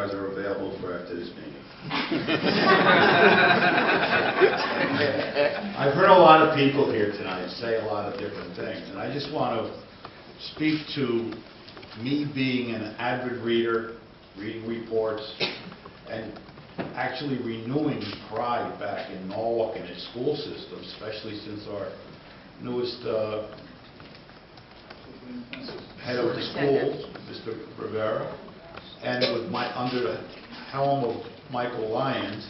cars are available for after this meeting. I've heard a lot of people here tonight say a lot of different things, and I just want to speak to me being an avid reader, reading reports, and actually renewing pride back in Norwalk and its school system, especially since our newest head of the school, Mr. Rivera, and with under the helm of Michael Lyons.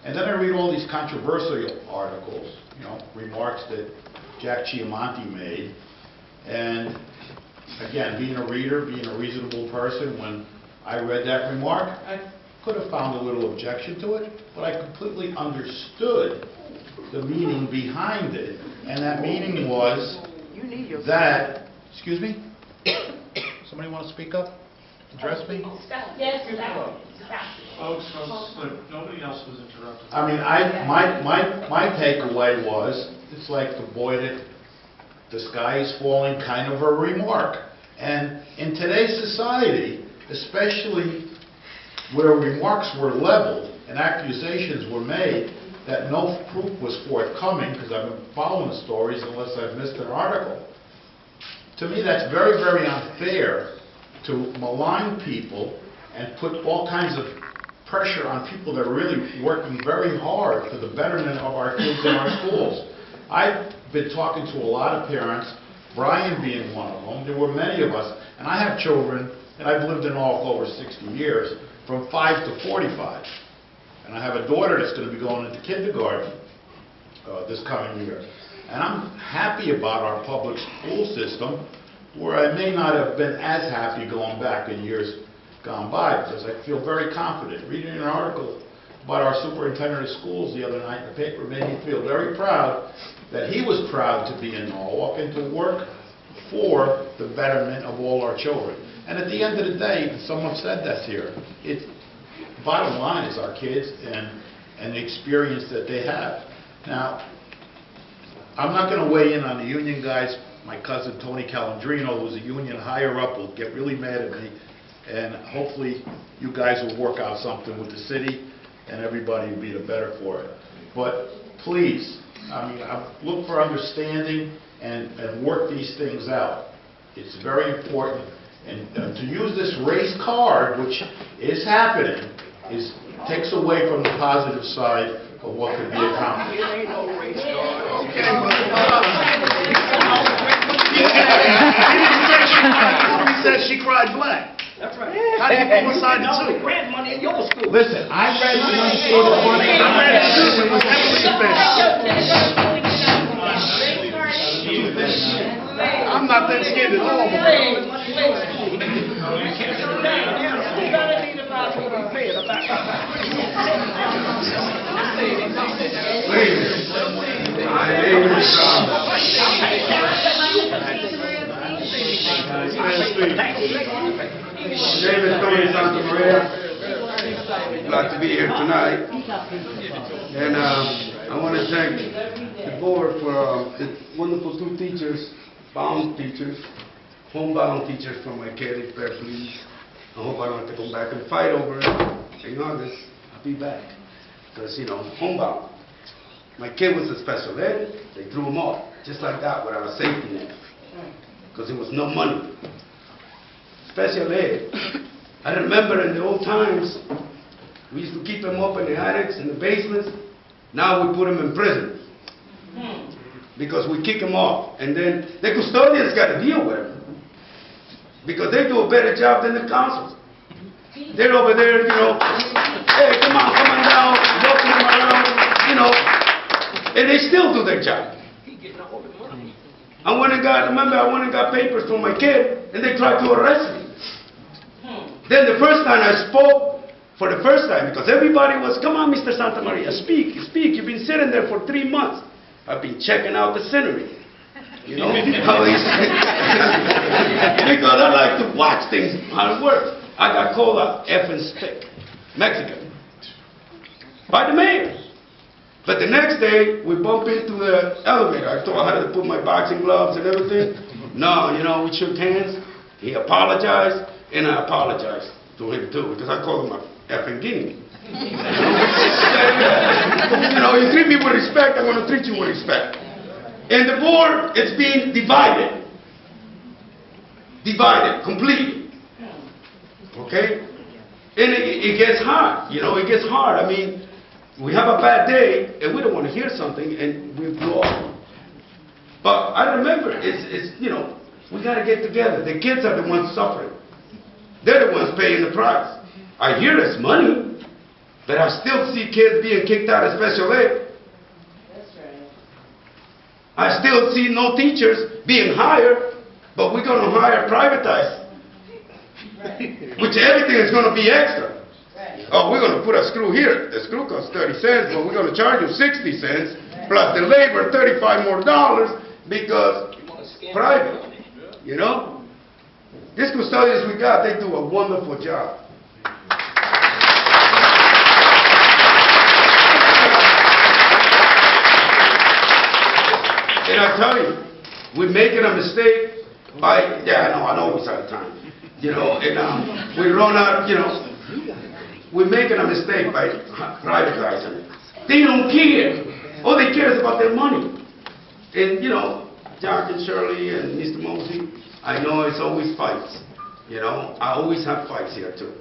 And then I read all these controversial articles, remarks that Jack Chiamonti made. And again, being a reader, being a reasonable person, when I read that remark, I could have found a little objection to it, but I completely understood the meaning behind it. And that meaning was that, excuse me? Somebody want to speak up? Address me? Yes, Folks, nobody else was interrupted. I mean, my takeaway was, it's like the boy that the sky is falling kind of a remark. And in today's society, especially where remarks were leveled and accusations were made that no proof was forthcoming, because I've been following the stories unless I've missed an article, to me that's very, very unfair to malign people and put all kinds of pressure on people that are really working very hard for the betterment of our kids in our schools. I've been talking to a lot of parents, Brian being one of them. There were many of us, and I have children, and I've lived in Norwalk over 60 years, from 5 to 45. And I have a daughter that's going to be going into kindergarten this coming year. And I'm happy about our public school system, where I may not have been as happy going back in years gone by, because I feel very confident. Reading an article about our superintendent of schools the other night in the paper made me feel very proud that he was proud to be in Norwalk and to work for the betterment of all our children. And at the end of the day, someone said that here, bottom line is our kids and the experience that they have. Now, I'm not going to weigh in on the union guys. My cousin Tony Calandrino, who's a union higher up, will get really mad at me, and hopefully you guys will work out something with the city and everybody will be the better for it. But please, I look for understanding and work these things out. It's very important. And to use this race card, which is happening, takes away from the positive side of what could be accomplished. It ain't no race card. Okay, he said she cried black. That's right. How do you coincide the two? Grant money in your school. Listen, I read the unspoken money. I read it too. It was heavily offensive. I'm not that scared at all. My name is Tony Santa Maria. Glad to be here tonight. And I want to thank the board for the wonderful two teachers, homebound teachers for my kid. If they're pleased. I hope I don't have to come back and fight over it. In August, I'll be back. Because, homebound. My kid was a special ed. They threw him off, just like that, without a safety net. Because there was no money. Special ed. I remember in the old times, we used to keep him up in the attics, in the basements. Now we put him in prison. Because we kick him off. And then the custodians got to deal with him. Because they do a better job than the councils. They're over there, hey, come on down, walking him around, and they still do their job. I went and got papers for my kid, and they tried to arrest me. Then the first time I spoke, for the first time, because everybody was, come on, Mr. Santa Maria, speak, you've been sitting there for 3 months. I've been checking out the scenery. How because I like to watch things, how it works. I got called a effing stick, Mexican, by the mayor. But the next day, we bump into the elevator. I told him how to put my boxing gloves and everything. No, we shook hands. He apologized, and I apologized. to him too, because I call him a effing guinea. You know, you treat me with respect, I'm gonna treat you with respect. And the board, it's being divided. Divided, completely. Okay? And it gets hard, you know, it gets hard. I mean, we have a bad day, and we don't want to hear something, and we blow off. But I remember, it's you know, we got to get together. The kids are the ones suffering. They're the ones paying the price. I hear there's money, but I still see kids being kicked out of special ed. That's right. I still see no teachers being hired, but we're going to hire privatized, which everything is going to be extra. Right. Oh, we're going to put a screw here. The screw costs 30 cents, but we're going to charge you 60 cents, plus the labor, $35 more because private, you know? These custodians we got, they do a wonderful job. And I tell you, we're making a mistake by, I know it's out of time, you know, and we run out, you know, we're making a mistake by privatizing it. They don't care. All they care is about their money. And, you know, Jack and Shirley and Mr. Mosey, I know it's always fights. You know, I always have fights here too.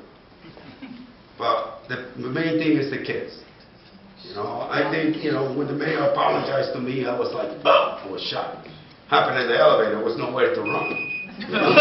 But the main thing is the kids. You know, I think, you know, when the mayor apologized to me, I was like, oh, I was shocked. Happened in the elevator, there was nowhere to run. You know?